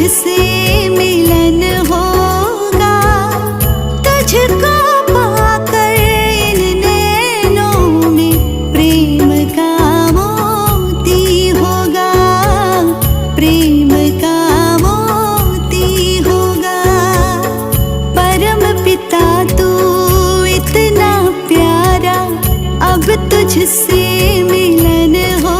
तुझसे मिलन होगा, तुझको पाकर इन नैनों में प्रेम का मोती होगा, प्रेम का मोती होगा। परम पिता तू इतना प्यारा, अब तुझसे मिलन हो